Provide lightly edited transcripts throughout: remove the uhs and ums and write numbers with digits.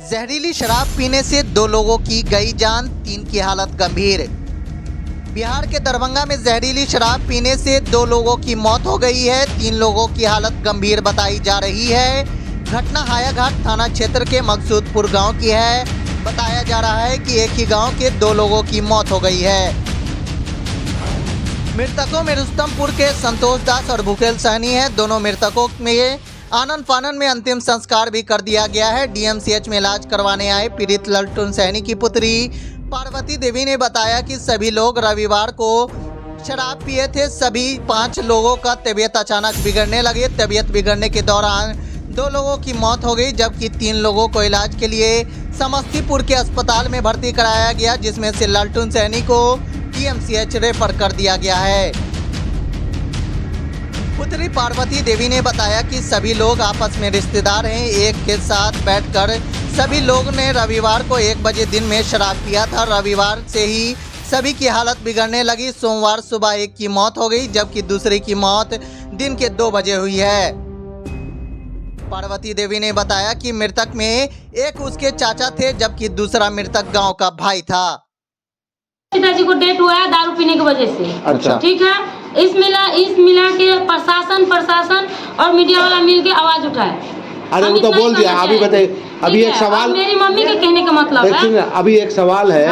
जहरीली शराब पीने से 2 लोगों की गई जान, 3 की हालत गंभीर। बिहार के दरभंगा में जहरीली शराब पीने से 2 लोगों की मौत हो गई है, 3 लोगों की हालत गंभीर बताई जा रही है। घटना हायाघाट थाना क्षेत्र के मकसूदपुर गांव की है। बताया जा रहा है कि एक ही गांव के 2 लोगों की मौत हो गई है। मृतकों में रुस्तमपुर के संतोष दास और भूखेल सहनी है। दोनों मृतकों में आनन फानन में अंतिम संस्कार भी कर दिया गया है। डीएमसीएच में इलाज करवाने आए पीड़ित लल्टू सहनी की पुत्री पार्वती देवी ने बताया कि सभी लोग रविवार को शराब पिए थे। सभी 5 लोगों का तबीयत अचानक बिगड़ने लगे। तबीयत बिगड़ने के दौरान 2 लोगों की मौत हो गई, जबकि 3 लोगों को इलाज के लिए समस्तीपुर के अस्पताल में भर्ती कराया गया, जिसमें से लल्टू सहनी को डीएमसीएच रेफर कर दिया गया है। पुत्री पार्वती देवी ने बताया कि सभी लोग आपस में रिश्तेदार हैं। एक के साथ बैठकर सभी लोग ने रविवार को 1 बजे दिन में शराब पिया था। रविवार से ही सभी की हालत बिगड़ने लगी। सोमवार सुबह एक की मौत हो गई, जबकि दूसरे की मौत दिन के 2 बजे हुई है। पार्वती देवी ने बताया कि मृतक में एक उसके चाचा थे, जबकि दूसरा मृतक गांव का भाई था। पिताजी को डेथ हुआ है दारू पीने की वजह से। अच्छा, ठीक है। इस मिला के प्रशासन और मीडिया वाला मिल के आवाज उठाए। अरे वो तो बोल दिया। अभी बताइए, अभी एक सवाल, मेरी मम्मी के कहने का मतलब है, अभी एक सवाल है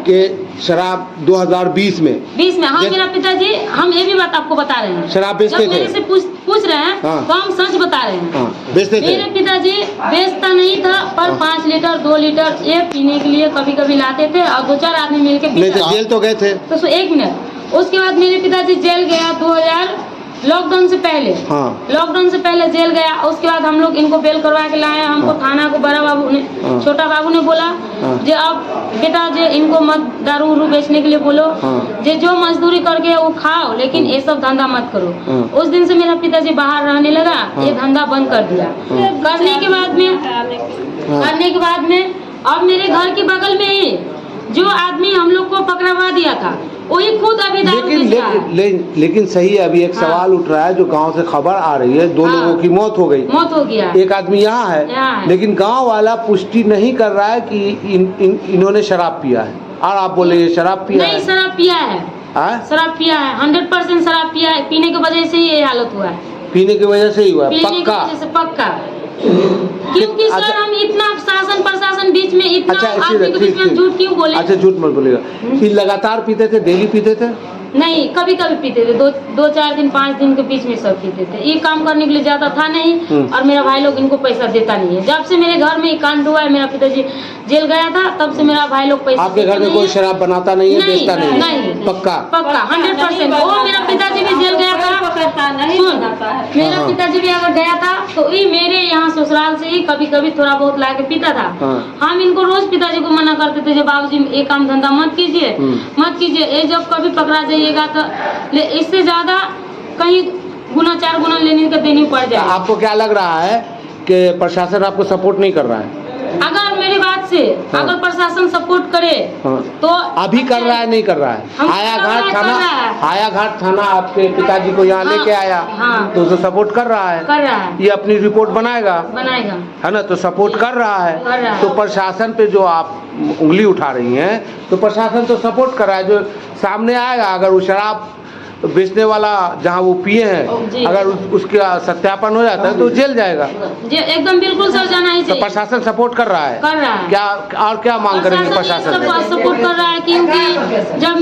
कि शराब 2020 में हाँ मेरा पिताजी, हम ये भी बात आपको बता रहे हैं, शराब बेचते थे। मेरे से पूछ रहे हैं तो हम सच बता रहे हैं। बेचते थे। मेरे पिताजी बेचता नहीं था, पर 5 लीटर 2 लीटर ये पीने के लिए कभी कभी लाते थे और 2-4 आदमी मिलके नहीं तो जेल तो गए थे। तो 1 मिनट, उसके बाद मेरे पिताजी जेल गया 2000 लॉकडाउन से पहले। लॉकडाउन से पहले जेल गया। उसके बाद हम लोग इनको बेल करवा के लाए। हमको थाना को बड़ा बाबू ने, छोटा बाबू ने बोला जे अब बेटा जे इनको मत दारू उरू बेचने के लिए बोलो, जे जो मजदूरी करके वो खाओ, लेकिन ये सब धंधा मत करो। उस दिन से मेरा पिताजी बाहर रहने लगा, ये धंधा बंद कर दिया। करने के बाद में अब मेरे घर के बगल में ही जो आदमी हम लोग को पकड़वा दिया था वही खुद अभी दारू बेच रहा है। लेकिन सही है। अभी एक सवाल उठ रहा है जो गांव से खबर आ रही है, 2 लोगों की मौत हो गया। एक आदमी यहाँ है, लेकिन गांव वाला पुष्टि नहीं कर रहा है कि इन्होंने शराब पिया है। और आप बोले ये शराब पिया है? नहीं, शराब पिया है। शराब पिया है, 100% शराब पिया है। पीने की वजह से ही ये हालत हुआ है। पीने की वजह से ही हुआ है, पक्का। क्योंकि सर हम इतना शासन प्रशासन बीच में इतना आदमी के बीच में झूठ क्यों बोले? अच्छा, झूठ मत बोलेगा। कि लगातार पीते थे, डेली पीते थे? नहीं, कभी कभी पीते थे। 2-4 दिन 5 दिन के बीच में सब पीते थे। ये काम करने के लिए ज्यादा था नहीं, और मेरा भाई लोग इनको पैसा देता नहीं है। जब से मेरे घर में कांड हुआ है, मेरा पिताजी जेल गया था, तब से मेरा भाई लोग पैसा। आपके घर में कोई शराब बनाता नहीं है, बेचता नहीं? पक्का 100%। वो मेरा पिताजी भी जेल गया था। मेरा पिताजी भी अगर गया था तो ये मेरे यहाँ ससुराल से ही कभी कभी थोड़ा बहुत ला के पीता था। हम इनको रोज पिताजी को मना करते थे, जो बाबूजी ये काम धंधा मत कीजिए। ये जब कभी पकड़ा जाइएगा तो इससे ज्यादा कहीं गुना 4 गुना लेने का देनी पड़ जाए। आपको क्या लग रहा है कि प्रशासन आपको सपोर्ट नहीं कर रहा है? अगर मेरी बात से अगर प्रशासन सपोर्ट करे तो अभी कर रहा है, नहीं कर रहा है? हायाघाट थाना आपके पिताजी को यहाँ लेके आया तो उसे सपोर्ट कर रहा है। ये अपनी रिपोर्ट बनाएगा, है ना? तो सपोर्ट कर रहा है। तो प्रशासन पे जो आप उंगली उठा रही हैं, तो प्रशासन तो सपोर्ट कर रहा है। जो सामने आएगा, अगर वो शराब बेचने वाला जहाँ वो पिए हैं, अगर उसका सत्यापन हो जाता है तो जेल जाएगा। एकदम बिल्कुल सर, जाना ही चाहिए। तो प्रशासन सपोर्ट कर रहा है। क्या और क्या मांग करेंगे प्रशासन? सपोर्ट कर रहा है, क्योंकि जब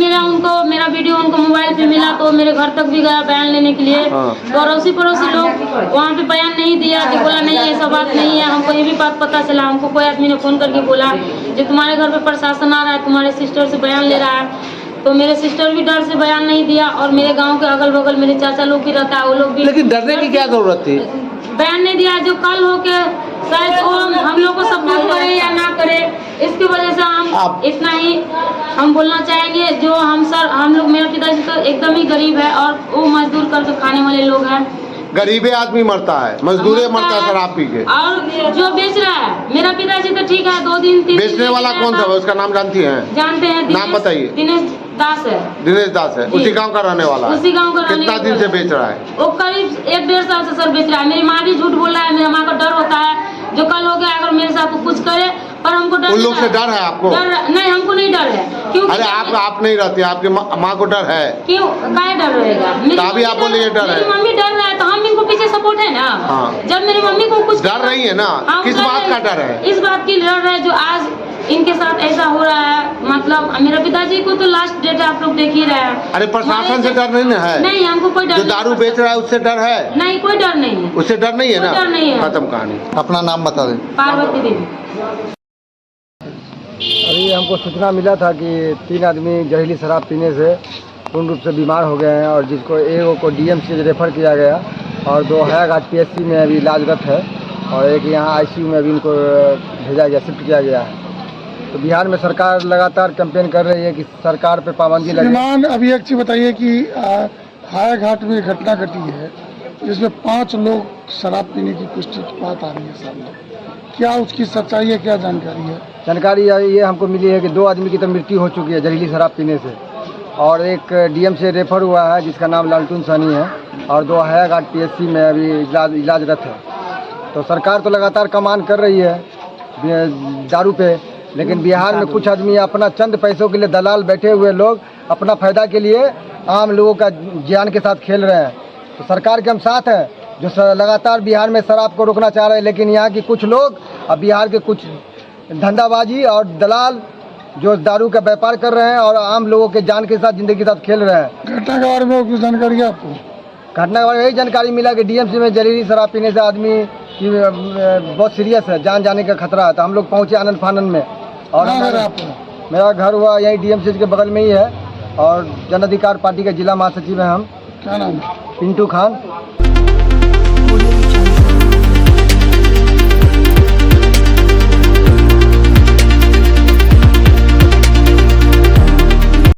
मेरा वीडियो उनको मोबाइल पे मिला तो मेरे घर तक भी गया बयान लेने के लिए। तो अड़ोसी पड़ोसी लोग वहाँ पे बयान नहीं दिया, बोला नहीं ऐसा बात नहीं है। हमको ये भी बात पता चला, हमको कोई आदमी ने फोन करके बोला जो तुम्हारे घर पे प्रशासन आ रहा है, तुम्हारे सिस्टर से बयान ले रहा है। तो मेरे सिस्टर भी डर से बयान नहीं दिया, और मेरे गांव के अगल बगल मेरे चाचा लोग भी रहता है, वो लोग भी। लेकिन डरने की क्या जरूरत थी? बयान नहीं दिया। जो कल हो के शायद वो हम लोग को सपोर्ट करे या ना करे, इसकी वजह से हम इतना ही हम बोलना चाहेंगे। जो हम लोग, मेरा पिताजी तो एकदम ही गरीब है, और वो मजदूर करके खाने वाले लोग हैं। गरीबे आदमी मरता है, मजदूरे मरता है शराब पी के। और जो बेच रहा है मेरा पिताजी तो ठीक है, 2 दिन 3 बेचने वाला कौन था? उसका नाम जानती हैं? जानते हैं। नाम बताइए। दिनेश दास है। दिनेश दास है, उसी गांव का रहने वाला है। उसी गांव का। कितना दिन से बेच रहा है? वो करीब 1-1.5 साल से सर बेच रहा है। मेरी माँ भी झूठ बोल रहा है, मेरी माँ को डर होता है जो कल हो गया अगर मेरे साथ कुछ करे पर हमको डर उन लोग से डर है आपको? नहीं, हमको नहीं डर है। क्योंकि अरे आप नहीं रहती, आपकी माँ को डर है? क्यों, काहे डर रहेगा? तो अभी आप बोले ये डर है। मेरी मम्मी डर रहा है तो हम इनको पीछे सपोर्ट है ना। हाँ। जब मेरी मम्मी को कुछ डर रही है ना, किस बात का डर है? इस बात की डर है जो आज इनके साथ ऐसा हो रहा है। मतलब मेरे पिताजी को तो लास्ट डेट आप लोग देख ही रहे हैं। अरे प्रशासन से डर नहीं ना है? नहीं, हमको कोई डर जो दारू बेच रहा है उससे डर है? नहीं, कोई डर नहीं है। उससे डर नहीं है ना? डर नहीं है। खत्म कहानी। अपना नाम बता दें। पार्वती देवी। अभी हमको सूचना मिला था कि 3 आदमी जहरीली शराब पीने से पूर्ण रूप से बीमार हो गए हैं और जिसको एक को DMCH रेफर किया गया और 2 हयाघाट PSC में अभी इलाजरत है और एक यहाँ ICU में अभी इनको भेजा गया, शिफ्ट किया गया है। तो बिहार में सरकार लगातार कैंपेन कर रही है कि सरकार पे पाबंदी लगे। श्रीमान, अभी एक चीज़ बताइए कि हायाघाट में घटना घटी है जिसमें 5 लोग शराब पीने की पुष्टि की बात आ रही है सामने, क्या उसकी सच्चाई है, क्या जानकारी है? जानकारी ये हमको मिली है कि 2 आदमी की तो मृत्यु हो चुकी है जहरीली शराब पीने से और एक DM से रेफर हुआ है जिसका नाम लालटून सानी है और 2 हयाघाट PSC में अभी इलाजरत है। तो सरकार तो लगातार कमान कर रही है दारू पे, लेकिन बिहार में कुछ आदमी अपना चंद पैसों के लिए दलाल बैठे हुए लोग अपना फायदा के लिए आम लोगों का जान के साथ खेल रहे हैं। तो सरकार के हम साथ हैं जो लगातार बिहार में शराब को रोकना चाह रहे हैं, लेकिन यहाँ की कुछ लोग अब बिहार के कुछ धंधाबाजी और दलाल जो दारू का व्यापार कर रहे हैं और आम लोगों के जान के साथ जिंदगी के साथ खेल रहे हैं। घटना के बारे में कुछ जानकारी है आपको? घटना के बारे में यही जानकारी मिला कि DMC में जहरीली शराब पीने से आदमी की बहुत सीरियस है, जान जाने का खतरा है। तो हम लोग पहुँचे आनंद फानन में और मेरा घर हुआ यही DMC के बगल में ही है और जन अधिकार पार्टी के जिला महासचिव हैं हम। क्या नाम? पिंटू खान।